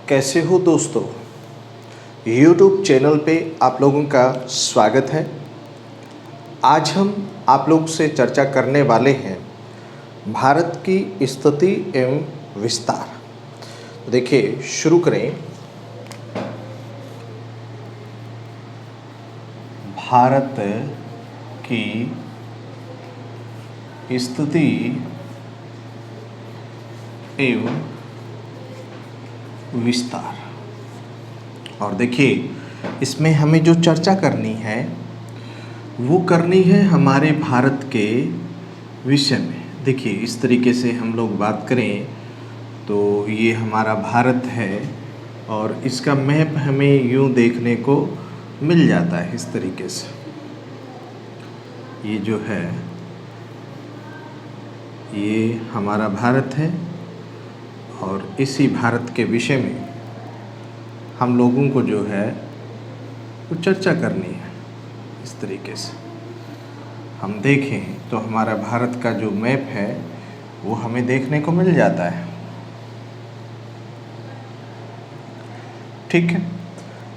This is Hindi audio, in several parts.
कैसे हो दोस्तों। YouTube चैनल पे आप लोगों का स्वागत है। आज हम आप लोग से चर्चा करने वाले हैं भारत की स्थिति एवं विस्तार। देखिए शुरू करें। भारत की स्थिति एवं विस्तार। और देखिए इसमें हमें जो चर्चा करनी है वो करनी है हमारे भारत के विषय में। देखिए इस तरीके से हम लोग बात करें तो ये हमारा भारत है और इसका मैप हमें यूँ देखने को मिल जाता है इस तरीके से। ये जो है ये हमारा भारत है और इसी भारत के विषय में हम लोगों को जो है वो चर्चा करनी है। इस तरीके से हम देखें तो हमारा भारत का जो मैप है वो हमें देखने को मिल जाता है। ठीक है।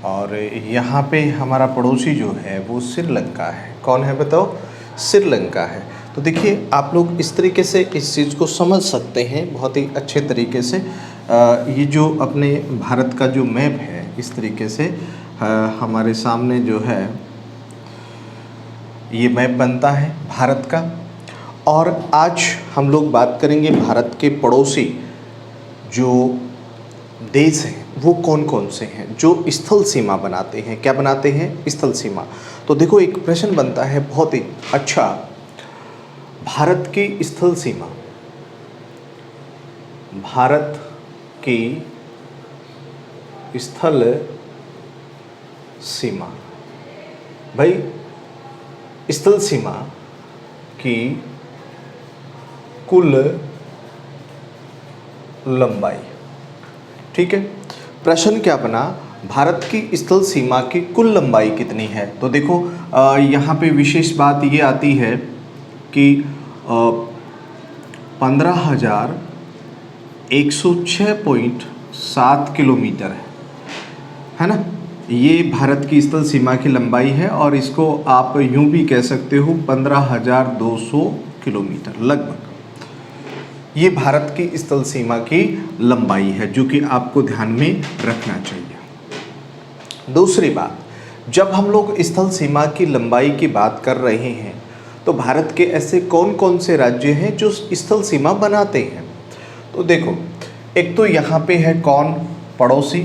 और यहाँ पे हमारा पड़ोसी जो है वो श्रीलंका है। कौन है बताओ? श्रीलंका है। तो देखिए आप लोग इस तरीके से इस चीज़ को समझ सकते हैं बहुत ही अच्छे तरीके से। ये जो अपने भारत का जो मैप है इस तरीके से हमारे सामने जो है ये मैप बनता है भारत का। और आज हम लोग बात करेंगे भारत के पड़ोसी जो देश हैं वो कौन कौन से हैं जो स्थल सीमा बनाते हैं। क्या बनाते हैं? स्थल सीमा। तो देखो एक प्रश्न बनता है बहुत ही अच्छा। भारत की स्थल सीमा, भारत की स्थल सीमा, भाई स्थल सीमा की कुल लंबाई। ठीक है। प्रश्न क्या बना? भारत की स्थल सीमा की कुल लंबाई कितनी है? तो देखो यहाँ पे विशेष बात ये आती है कि 15,106.7 किलोमीटर है ना। ये भारत की स्थल सीमा की लंबाई है और इसको आप यूं भी कह सकते हो 15,200 किलोमीटर लगभग। ये भारत की स्थल सीमा की लंबाई है जो कि आपको ध्यान में रखना चाहिए। दूसरी बात, जब हम लोग स्थल सीमा की लंबाई की बात कर रहे हैं तो भारत के ऐसे कौन कौन से राज्य हैं जो स्थल सीमा बनाते हैं। तो देखो एक तो यहाँ पे है कौन पड़ोसी?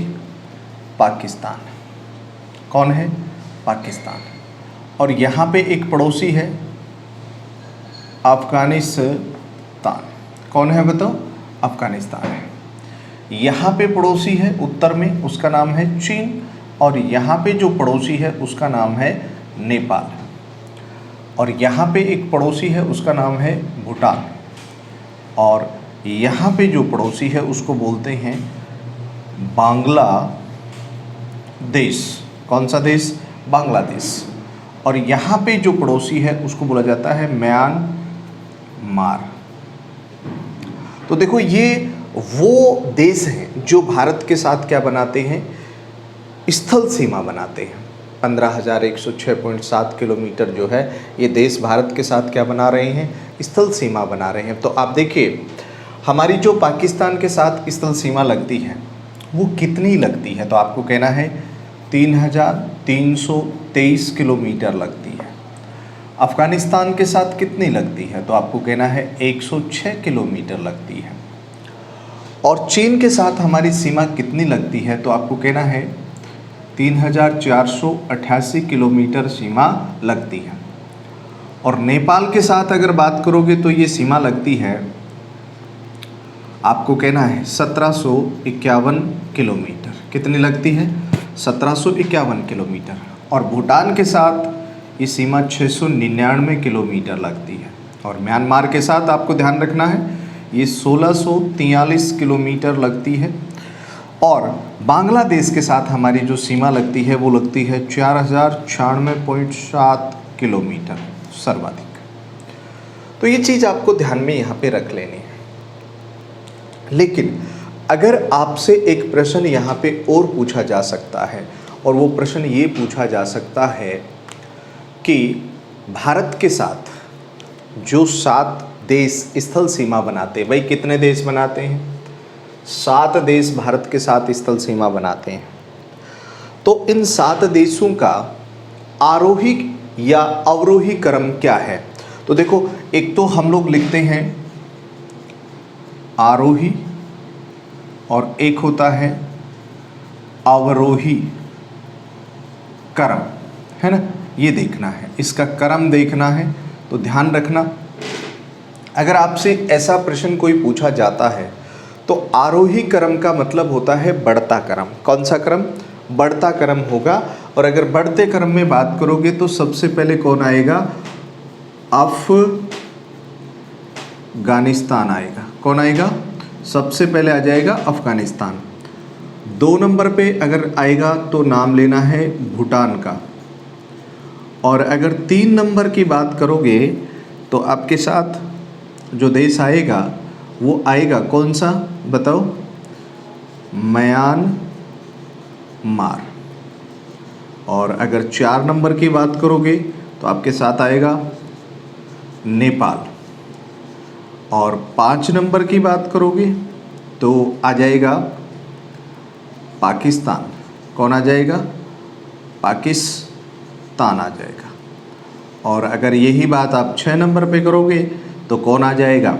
पाकिस्तान। कौन है? पाकिस्तान। और यहाँ पे एक पड़ोसी है अफगानिस्तान। कौन है बताओ? अफगानिस्तान है। यहाँ पे पड़ोसी है उत्तर में, उसका नाम है चीन। और यहाँ पे जो पड़ोसी है उसका नाम है नेपाल। और यहाँ पे एक पड़ोसी है उसका नाम है भूटान। और यहाँ पे जो पड़ोसी है उसको बोलते हैं बांग्लादेश। कौन सा देश? बांग्लादेश। और यहाँ पे जो पड़ोसी है उसको बोला जाता है म्यांमार। तो देखो ये वो देश हैं जो भारत के साथ क्या बनाते हैं? स्थल सीमा बनाते हैं। 15,106.7 किलोमीटर जो है ये देश भारत के साथ क्या बना रहे हैं? स्थल सीमा बना रहे हैं। तो आप देखिए हमारी जो पाकिस्तान के साथ स्थल सीमा लगती है वो कितनी लगती है? तो आपको कहना है 3,323 किलोमीटर लगती है। अफगानिस्तान के साथ कितनी लगती है? तो आपको कहना है 106 किलोमीटर लगती है। और चीन के साथ हमारी सीमा कितनी लगती है? तो आपको कहना है 3,488 किलोमीटर सीमा लगती है। और नेपाल के साथ अगर बात करोगे तो ये सीमा लगती है आपको कहना है 1751 किलोमीटर। कितनी लगती है? 1751 किलोमीटर। और भूटान के साथ ये सीमा 699 किलोमीटर लगती है। और म्यांमार के साथ आपको ध्यान रखना है ये 1643 किलोमीटर लगती है। और बांग्लादेश के साथ हमारी जो सीमा लगती है वो लगती है 4096.7 किलोमीटर सर्वाधिक। तो ये चीज़ आपको ध्यान में यहाँ पे रख लेनी है। लेकिन अगर आपसे एक प्रश्न यहाँ पे और पूछा जा सकता है, और वो प्रश्न ये पूछा जा सकता है कि भारत के साथ जो 7 देश स्थल सीमा बनाते हैं, भाई कितने देश बनाते हैं? 7 देश भारत के साथ स्थल सीमा बनाते हैं। तो इन 7 देशों का आरोही या अवरोही क्रम क्या है? तो देखो, एक तो हम लोग लिखते हैं आरोही और एक होता है अवरोही क्रम, है ना? ये देखना है, इसका क्रम देखना है। तो ध्यान रखना, अगर आपसे ऐसा प्रश्न कोई पूछा जाता है तो आरोही क्रम का मतलब होता है बढ़ता क्रम। कौन सा क्रम? बढ़ता क्रम होगा। और अगर बढ़ते क्रम में बात करोगे तो सबसे पहले कौन आएगा? अफगानिस्तान आएगा। कौन आएगा? सबसे पहले आ जाएगा अफगानिस्तान। 2 नंबर पे अगर आएगा तो नाम लेना है भूटान का। और अगर 3 नंबर की बात करोगे तो आपके साथ जो देश आएगा वो आएगा कौन सा? बताओ। म्यांमार। और अगर 4 नंबर की बात करोगे तो आपके साथ आएगा नेपाल। और 5 नंबर की बात करोगे तो आ जाएगा पाकिस्तान। कौन आ जाएगा? पाकिस्तान आ जाएगा। और अगर यही बात आप 6 नंबर पे करोगे तो कौन आ जाएगा?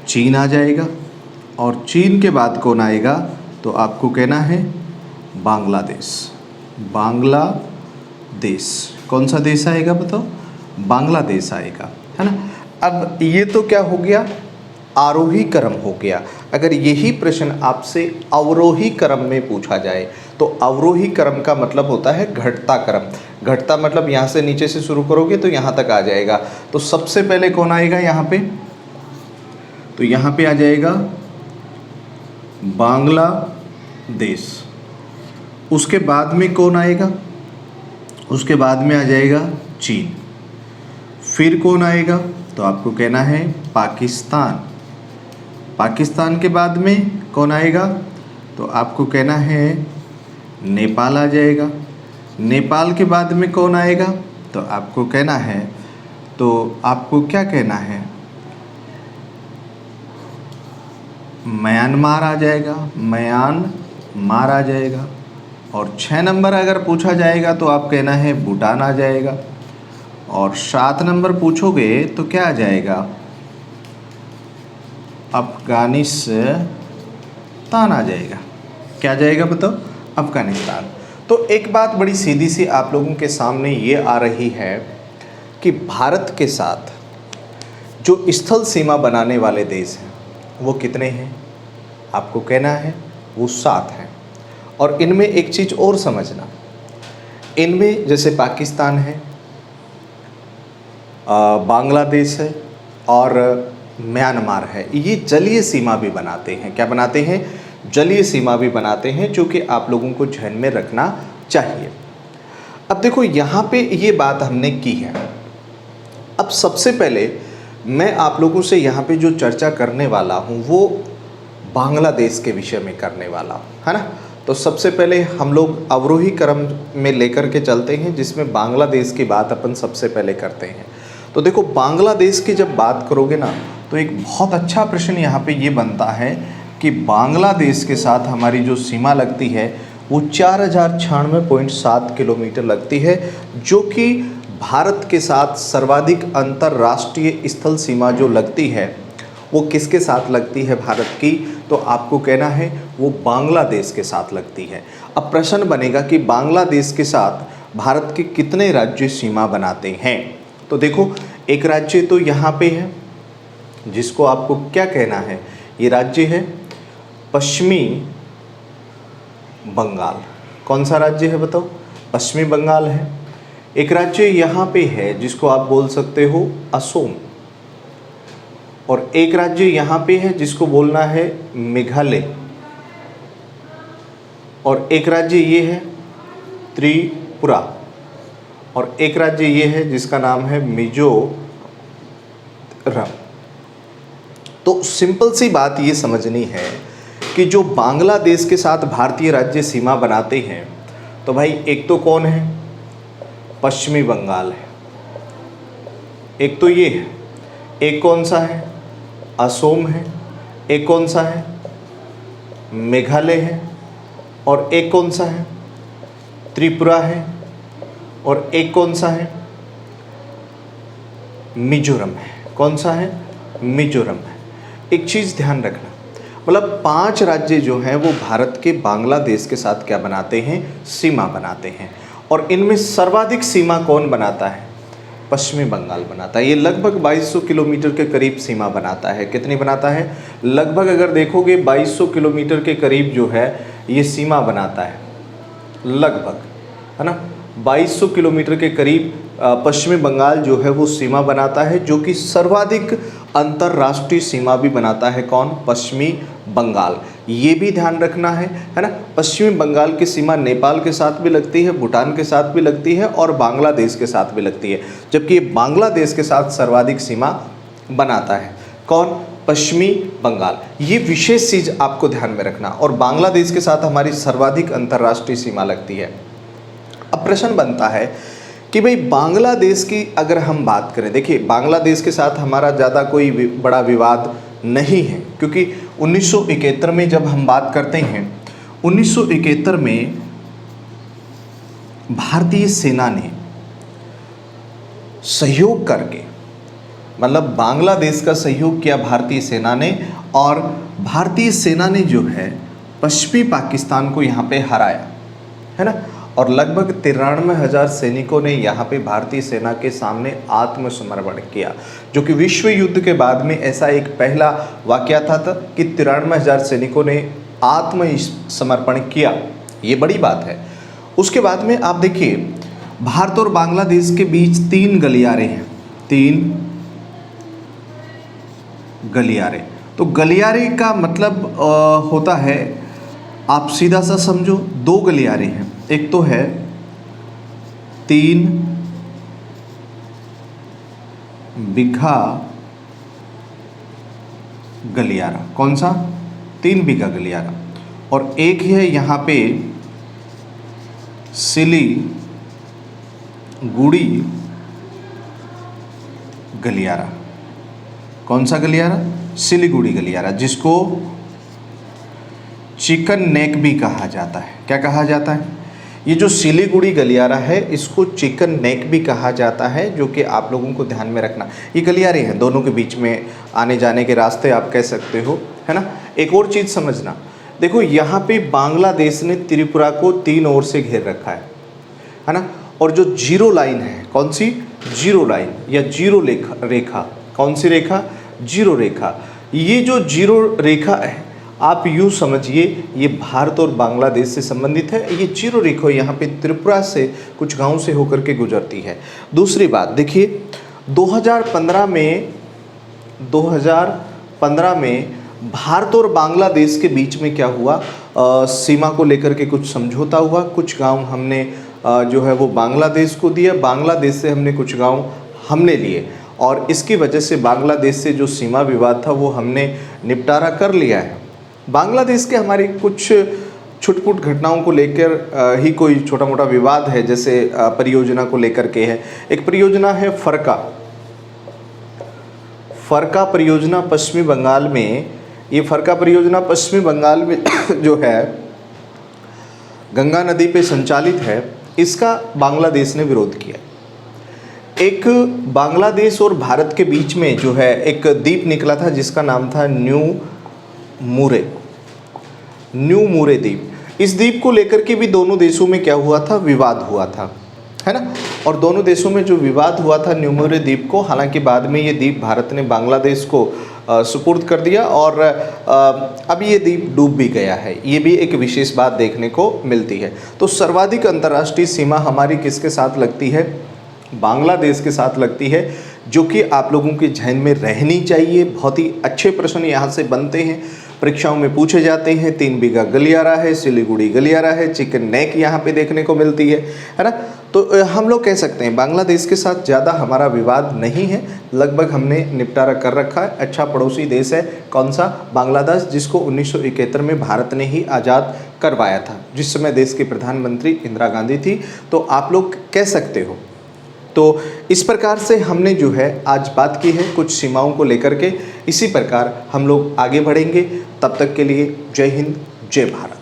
चीन आ जाएगा। और चीन के बाद कौन आएगा? तो आपको कहना है बांग्लादेश। बांग्लादेश। कौन सा देश आएगा बताओ? बांग्लादेश आएगा, है ना? अब ये तो क्या हो गया? आरोही क्रम हो गया। अगर यही प्रश्न आपसे अवरोही क्रम में पूछा जाए तो अवरोही क्रम का मतलब होता है घटता क्रम। घटता मतलब यहाँ से नीचे से शुरू करोगे तो यहाँ तक आ जाएगा। तो सबसे पहले कौन आएगा यहाँ पे? तो यहाँ पे आ जाएगा बांग्लादेश। उसके बाद में कौन आएगा? उसके बाद में आ जाएगा चीन। फिर कौन आएगा? तो आपको कहना है पाकिस्तान। पाकिस्तान के बाद में कौन आएगा? तो आपको कहना है नेपाल आ जाएगा। नेपाल के बाद में कौन आएगा? तो आपको कहना है, तो आपको क्या कहना है? म्यांमार आ जाएगा। म्यांमार आ जाएगा। और 6 नंबर अगर पूछा जाएगा तो आप कहना है भूटान आ जाएगा। और 7 नंबर पूछोगे तो क्या आ जाएगा? अफगानिस्तान आ जाएगा। क्या आ जाएगा बताओ? अफगानिस्तान। तो एक बात बड़ी सीधी सी आप लोगों के सामने ये आ रही है कि भारत के साथ जो स्थल सीमा बनाने वाले देश हैं वो कितने हैं? आपको कहना है वो 7 हैं। और इनमें एक चीज़ और समझना, इनमें जैसे पाकिस्तान है, बांग्लादेश है और म्यांमार है, ये जलीय सीमा भी बनाते हैं। क्या बनाते हैं? जलीय सीमा भी बनाते हैं, जो कि आप लोगों को ध्यान में रखना चाहिए। अब देखो, यहाँ पे ये बात हमने की है। अब सबसे पहले मैं आप लोगों से यहाँ पे जो चर्चा करने वाला हूँ वो बांग्लादेश के विषय में करने वाला हूँ, है ना? तो सबसे पहले हम लोग अवरोही क्रम में लेकर के चलते हैं, जिसमें बांग्लादेश की बात अपन सबसे पहले करते हैं। तो देखो, बांग्लादेश की जब बात करोगे ना तो एक बहुत अच्छा प्रश्न यहाँ पे ये बनता है कि बांग्लादेश के साथ हमारी जो सीमा लगती है वो 4096.7 किलोमीटर लगती है, जो कि भारत के साथ सर्वाधिक अंतर्राष्ट्रीय स्थल सीमा जो लगती है वो किसके साथ लगती है भारत की? तो आपको कहना है वो बांग्लादेश के साथ लगती है। अब प्रश्न बनेगा कि बांग्लादेश के साथ भारत के कितने राज्य सीमा बनाते हैं? तो देखो, एक राज्य तो यहाँ पे है जिसको आपको क्या कहना है? ये राज्य है पश्चिमी बंगाल। कौन सा राज्य है बताओ? पश्चिमी बंगाल है। एक राज्य यहाँ पे है जिसको आप बोल सकते हो असम। और एक राज्य यहाँ पे है जिसको बोलना है मेघालय। और एक राज्य ये है त्रिपुरा। और एक राज्य ये है जिसका नाम है मिजोरम। तो सिंपल सी बात ये समझनी है कि जो बांग्लादेश के साथ भारतीय राज्य सीमा बनाते हैं, तो भाई एक तो कौन है, पश्चिमी बंगाल है, एक तो ये है, एक कौन सा है, असोम है, एक कौन सा है, मेघालय है, और एक कौन सा है, त्रिपुरा है, और एक कौन सा है, मिजोरम है। कौन सा है, मिजोरम है। एक चीज़ ध्यान रखना, मतलब 5 राज्य जो हैं वो भारत के बांग्लादेश के साथ क्या बनाते हैं, सीमा बनाते हैं। और इनमें सर्वाधिक सीमा कौन बनाता है, पश्चिमी बंगाल बनाता है। ये लगभग 2200 किलोमीटर के करीब सीमा बनाता है। कितनी बनाता है, लगभग अगर देखोगे 2200 किलोमीटर के करीब जो है ये सीमा बनाता है, लगभग, है ना। 2200 किलोमीटर के करीब पश्चिमी बंगाल जो है वो सीमा बनाता है, जो कि सर्वाधिक अंतर्राष्ट्रीय सीमा भी बनाता है। कौन, पश्चिमी बंगाल। ये भी ध्यान रखना है ना। पश्चिमी बंगाल की सीमा नेपाल के साथ भी लगती है, भूटान के साथ भी लगती है और बांग्लादेश के साथ भी लगती है, जबकि ये बांग्लादेश के साथ सर्वाधिक सीमा बनाता है। कौन, पश्चिमी बंगाल। ये विशेष चीज़ आपको ध्यान में रखना। और बांग्लादेश के साथ हमारी सर्वाधिक अंतर्राष्ट्रीय सीमा लगती है। अब प्रश्न बनता है कि भाई बांग्लादेश की अगर हम बात करें, देखिए बांग्लादेश के साथ हमारा ज़्यादा कोई बड़ा विवाद नहीं है, क्योंकि 1971 में जब हम बात करते हैं, 1971 में भारतीय सेना ने सहयोग करके, मतलब बांग्लादेश का सहयोग किया भारतीय सेना ने, और भारतीय सेना ने जो है पश्चिमी पाकिस्तान को यहाँ पे हराया, है ना। और लगभग 93,000 सैनिकों ने यहाँ पे भारतीय सेना के सामने आत्मसमर्पण किया, जो कि विश्व युद्ध के बाद में ऐसा एक पहला वाकया था कि 93,000 सैनिकों ने आत्मसमर्पण किया। ये बड़ी बात है। उसके बाद में आप देखिए, भारत और बांग्लादेश के बीच 3 गलियारे हैं, 3 गलियारे। तो गलियारे का मतलब होता है, आप सीधा सा समझो, 2 गलियारे हैं। एक तो है 3 बीघा गलियारा। कौन सा, 3 बीघा गलियारा। और एक है यहाँ पे सिलीगुड़ी गलियारा। कौन सा गलियारा, सिलीगुड़ी गलियारा, जिसको चिकन नेक भी कहा जाता है। क्या कहा जाता है, ये जो सिलीगुड़ी गलियारा है इसको चिकन नेक भी कहा जाता है, जो कि आप लोगों को ध्यान में रखना। ये गलियारे हैं, दोनों के बीच में आने जाने के रास्ते आप कह सकते हो, है ना। एक और चीज़ समझना, देखो यहाँ पे बांग्लादेश ने त्रिपुरा को 3 ओर से घेर रखा है ना। और जो जीरो लाइन है, कौन सी, जीरो लाइन या जीरो रेखा, कौन सी रेखा, जीरो रेखा। ये जो जीरो रेखा है, आप यूँ समझिए ये भारत और बांग्लादेश से संबंधित है। ये जीरो रेखा यहाँ पे त्रिपुरा से कुछ गांव से होकर के गुजरती है। दूसरी बात देखिए, 2015 में भारत और बांग्लादेश के बीच में क्या हुआ, सीमा को लेकर के कुछ समझौता हुआ। कुछ गांव हमने जो है वो बांग्लादेश को दिया, बांग्लादेश से हमने कुछ गांव हमने लिए, और इसकी वजह से बांग्लादेश से जो सीमा विवाद था वो हमने निपटारा कर लिया है। बांग्लादेश के हमारी कुछ छुटपुट घटनाओं को लेकर ही कोई छोटा मोटा विवाद है, जैसे परियोजना को लेकर के है। एक परियोजना है फरका परियोजना पश्चिमी बंगाल में। ये फरका परियोजना पश्चिमी बंगाल में जो है गंगा नदी पे संचालित है। इसका बांग्लादेश ने विरोध किया। एक बांग्लादेश और भारत के बीच में जो है एक द्वीप निकला था जिसका नाम था न्यू मूरे द्वीप। इस द्वीप को लेकर के भी दोनों देशों में क्या हुआ था, विवाद हुआ था, है ना। और दोनों देशों में जो विवाद हुआ था न्यू मूरे द्वीप को, हालांकि बाद में ये द्वीप भारत ने बांग्लादेश को सुपुर्द कर दिया और अब ये द्वीप डूब भी गया है। ये भी एक विशेष बात देखने को मिलती है। तो सर्वाधिक अंतर्राष्ट्रीय सीमा हमारी किसके साथ लगती है, बांग्लादेश के साथ लगती है, जो कि आप लोगों के जहन में रहनी चाहिए। बहुत ही अच्छे प्रश्न यहाँ से बनते हैं। परीक्षाओं में पूछे जाते हैं। 3 बीघा गलियारा है, सिलीगुड़ी गलियारा है, चिकन नेक यहाँ पे देखने को मिलती है ना। तो हम लोग कह सकते हैं बांग्लादेश के साथ ज़्यादा हमारा विवाद नहीं है, लगभग हमने निपटारा कर रखा है। अच्छा पड़ोसी देश है कौन सा? बांग्लादेश, जिसको 1971 में भारत ने ही आज़ाद करवाया था, जिस समय देश की प्रधानमंत्री इंदिरा गांधी थी। तो आप लोग कह सकते हो। तो इस प्रकार से हमने जो है आज बात की है कुछ सीमाओं को लेकर के। इसी प्रकार हम लोग आगे बढ़ेंगे। तब तक के लिए जय हिंद, जय भारत।